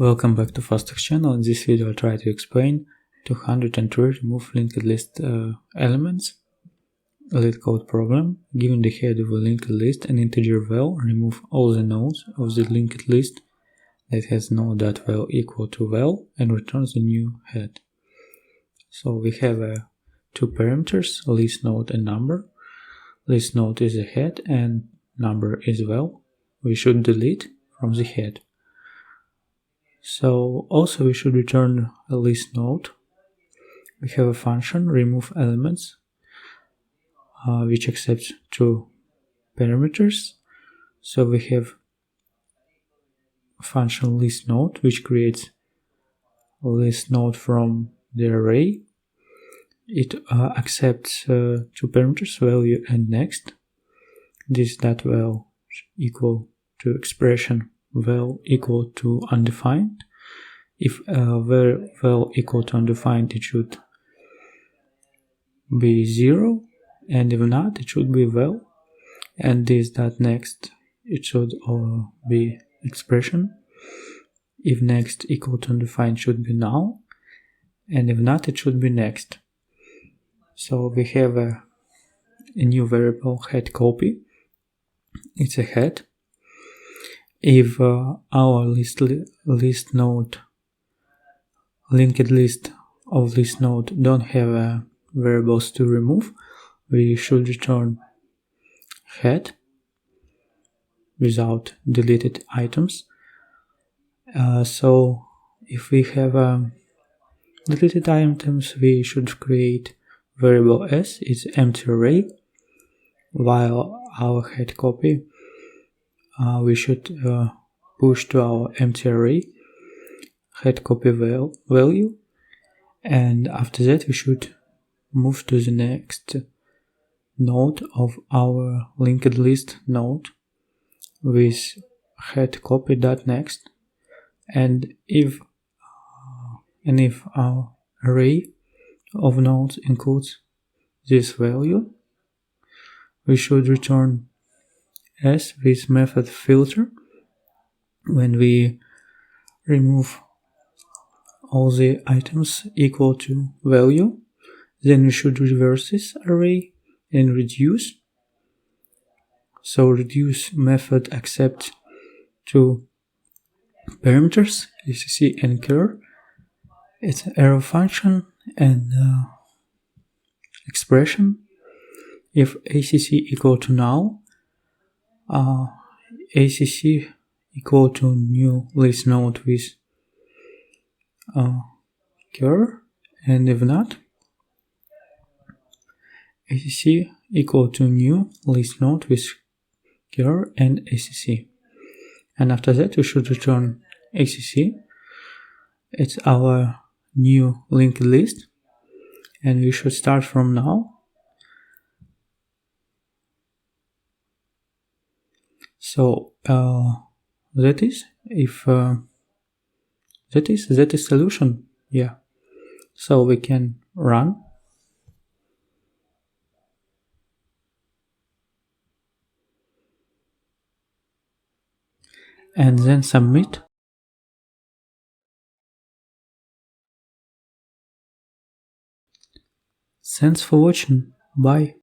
Welcome back to FuzeTox channel. In this video I'll try to explain 203 remove linked list elements LeetCode program. Given the head of a linked list and integer val, remove all the nodes of the linked list that has node.val equal to val and return the new head. So we have two parameters, list node and number. List node is the head and number is val. We should delete from the head. So also we should return a list node. We have a function remove elements which accepts two parameters. So we have a function list node which creates a list node from the array. It accepts two parameters, value and next. This .val equal to expression val equal to undefined. If val equal to undefined, it should be 0, and if not, it should be val. And this .next, it should be expression. If next equal to undefined, should be null, and if not, it should be next. So we have a new variable head copy. It's a head. If our list node, linked list of this node don't have variables to remove, we should return head without deleted items. So if we have deleted items, we should create variable s, it's empty array, while our head copy we should push to our empty array head copy value, and after that we should move to the next node of our linked list node with head copy .next, and if our array of nodes includes this value, we should return s with method filter. When we remove all the items equal to value, then we should reverse this array and reduce. So reduce method accepts two parameters, acc and char. It's an arrow function and expression. If acc equal to null, acc equal to new list node with char, and if not, acc equal to new list node with char and acc. And after that we should return acc. It's our new linked list, and we should start from now. So that is solution. Yeah. So we can run and then submit. Thanks for watching. Bye.